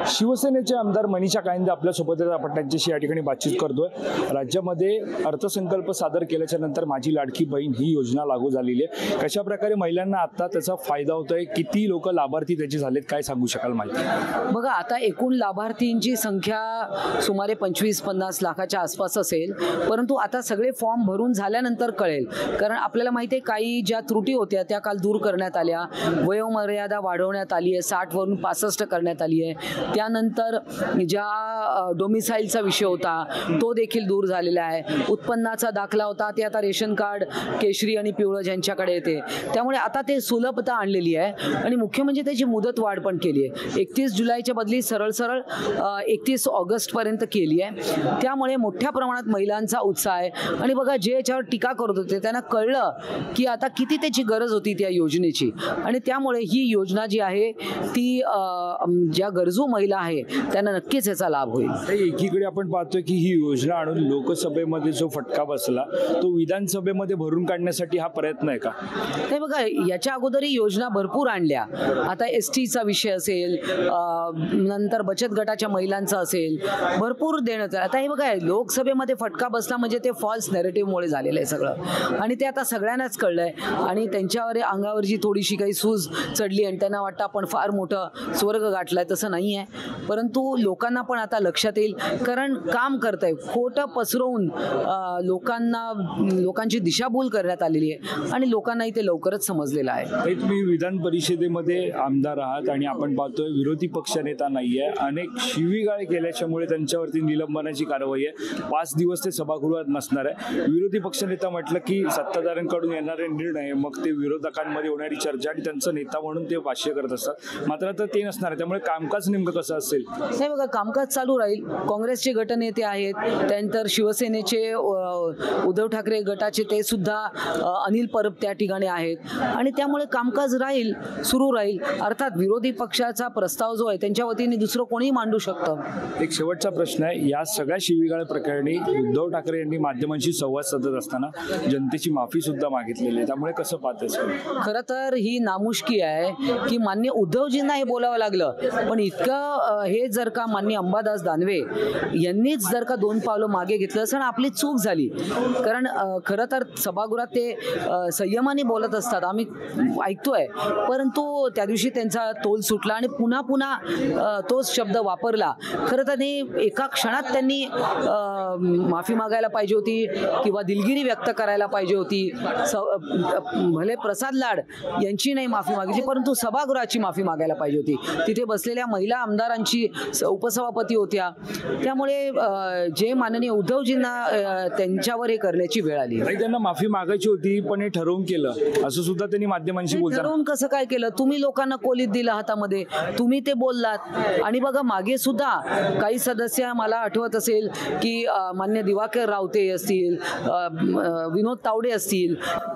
शिवसेनेचे आमदार मनीषा कायंदे आपल्यासोबत आपण त्यांच्याशी या ठिकाणी बातचीत करतोय। राज्यामध्ये अर्थसंकल्प सादर केल्याच्या नंतर माझी लाडकी बहीण ही योजना लागू झालेली आहे। कशा प्रकारे महिलांना आता त्याचा फायदा होतोय, किती लोक लाभार्थी त्याचे झालेत, काय सांगू शकाल माहिती? बघा, आता एकूण लाभार्थींची संख्या सुमारे 25-50 लाखाच्या आसपास असेल, परंतु आता सगळे फॉर्म भरून झाल्यानंतर कळेल। कारण आपल्याला माहिती आहे काही ज्या त्रुटी होत्या त्या काल दूर करण्यात आल्या, वयोमर्यादा वाढवण्यात आली आहे, 60 वरून 65 करण्यात आली आहे। त्यानंतर ज्या डोमिसाईलचा विषय होता तो देखील दूर झालेला आहे। उत्पन्नाचा दाखला होता ते आता रेशन कार्ड केशरी आणि पिवळं ज्यांच्याकडे येते, त्यामुळे आता ते सुलभता आणलेली आहे। आणि मुख्य म्हणजे त्याची मुदत वाढ पण केली आहे, 31 जुलैच्या बदली सरळ 31 ऑगस्टपर्यंत केली आहे। त्यामुळे मोठ्या प्रमाणात महिलांचा उत्साह आहे। आणि बघा, जे याच्यावर टीका करत होते त्यांना कळलं की आता किती त्याची गरज होती त्या योजनेची, आणि त्यामुळे ही योजना जी आहे ती ज्या गरजू महिला आहे त्यांना नक्कीच याचा लाभ होईल। एकीकडे आपण पाहतोय की ही योजना आणून लोकसभेमध्ये जो फटका बसला तो विधानसभेमध्ये भरून काढण्यासाठी हा प्रयत्न आहे का? नाही, बघा, याच्या अगोदर ही योजना भरपूर आणल्या। आता STचा विषय असेल, नंतर बचत गटाच्या महिलांचा असेल, भरपूर देण्यात आलं। आता हे बघा, लोकसभेमध्ये फटका बसला म्हणजे ते फॉल्स नॅरेटिव्हमुळे झालेलं आहे सगळं, आणि ते आता सगळ्यांनाच कळलंय। आणि त्यांच्यावर अंगावरची थोडीशी काही सूज चढली आणि त्यांना वाटतं आपण फार मोठं स्वर्ग गाठलाय, तसं नाही आहे। परंतु लोकांना पण आता लक्षात येईल, कारण काम करतंय, खोटं पसरवून लोकांची दिशाभूल करण्यात आलेली आहे आणि लोकांनाही ते लवकरच समजलेलं आहे। तुम्ही विधान परिषदेमध्ये आमदार आहात आणि आपण पाहतोय विरोधी पक्षनेता नाहीये, अनेक शिवीगाळ केल्याच्यामुळे त्यांच्यावरती निलंबनाची कारवाई आहे, 5 दिवस ते सभागृहात नसणार आहे। विरोधी पक्षनेता म्हटलं की सत्ताधाऱ्यांकडून येणारे निर्णय, मग ते विरोधकांमध्ये होणारी चर्चा आणि त्यांचा नेता म्हणून ते भाष्य करत असतात, मात्र आता ते नसणार आहे, त्यामुळे कामकाज नेमकं कसं असेल? नाही, बघा, कामकाज चालू राहील। काँग्रेसचे गटनेते आहेत, त्यानंतर शिवसेनेचे उद्धव ठाकरे गटाचे ते सुद्धा अनिल परब त्या ठिकाणी आहेत, आणि त्यामुळे कामकाज राहील, सुरू राहील। अर्थात विरोधी पक्षाचा प्रस्ताव जो आहे त्यांच्या वतीने दुसरं कोणीही मांडू शकतं। एक शेवटचा प्रश्न आहे, या सगळ्या शिवीगाळ प्रकरणी उद्धव ठाकरे यांनी माध्यमांशी संवाद साधत असताना जनतेची माफी सुद्धा मागितलेली आहे, त्यामुळे कसं पाहताय? खरं तर ही नामुष्की आहे की मान्य उद्धवजींना हे बोलावं लागलं, पण इतकं हे जर का मान्य अंबादास दानवे यांनीच जर का 2 पावलं मागे घेतलं असं आपली चूक झाली। कारण खरं तर सभागृहात ते संयमाने बोलत असतात, आम्ही ऐकतोय, परंतु त्या दिवशी त्यांचा तोल सुटला आणि पुन्हा तोच शब्द वापरला। खरं तर एका क्षणात त्यांनी माफी मागायला पाहिजे होती किंवा दिलगिरी व्यक्त करायला पाहिजे होती। भले प्रसाद लाड यांची नाही माफी मागितली, परंतु सभागृहाची माफी मागायला पाहिजे होती। तिथे बसलेल्या महिला आमदारांची उपसभापती होत्या, त्यामुळे जे माननीय उद्धवजींना त्यांच्यावर हे करण्याची वेळ आली। त्यांना माफी मागायची होती, पण हे ठरवून केलं असं सुद्धा त्यांनी माध्यमांशी बोलताना। ठरवून कसं काय केलं? तुम्ही लोकांना कोलीत दिलं हातामध्ये, तुम्ही ते बोललात। आणि बघा, मागे सुद्धा काही सदस्य, मला आठवत असेल की मान्य दिवाकर रावते असतील, विनोद तावडे असतील,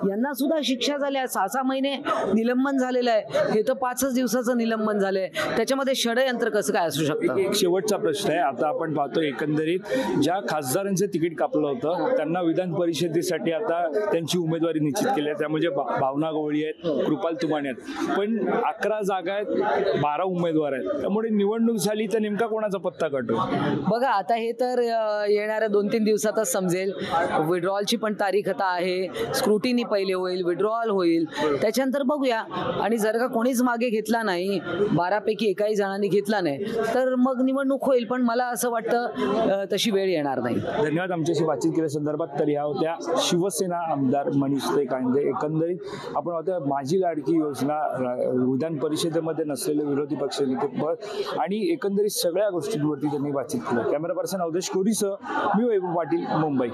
यांना सुद्धा शिक्षा झाल्या, 6-6 महिने निलंबन झालेलं आहे। हे तर 5च दिवसाचं निलंबन झालंय, त्याच्यामध्ये षडयंत्र कसं काय असू शकतं? एक शेवटचा प्रश्न आहे, आता आपण पाहतो एकंदरीत ज्या खासदारांचं तिकीट कापलं होतं त्यांना विधान परिषदेसाठी आता त्यांची उमेदवारी निश्चित केली आहे, त्यामुळे भावना गवळी आहेत, कृपाल तुमाने आहेत, पण 11 जागा आहेत, 12 उमेदवार आहेत, त्यामुळे निवडणूक झाली तर नेमका कोणाचा पत्ता काढतो? बघा, आता हे तर येणाऱ्या 2-3 दिवसातच समजेल। विड्रॉलची पण तारीख आता आहे, स्क्रुटिनी पहिले होईल, विड्रॉल होईल, त्याच्यानंतर बघूया। आणि जर का कोणीच मागे घेतला नाही, 12 पैकी एकाही जणांनी घेतला नाही, तर मग निवडणूक होईल, पण मला असं वाटतं तशी वेळ येणार नाही। धन्यवाद आमच्याशी बातचीत केल्या संदर्भात। तर या होत्या शिवसेना आमदार मनीषा कायंदे। एकंदरीत आपण होत्या माझी लाडकी योजना विधान परिषदेमध्ये नसलेले विरोधी पक्षनेते पद आणि एकंदरीत सगळ्या गोष्टींवरती त्यांनी बातचीत केली। कॅमेरा पर्सन अवधेश कोरीसह मी वैभव पाटील, मुंबई।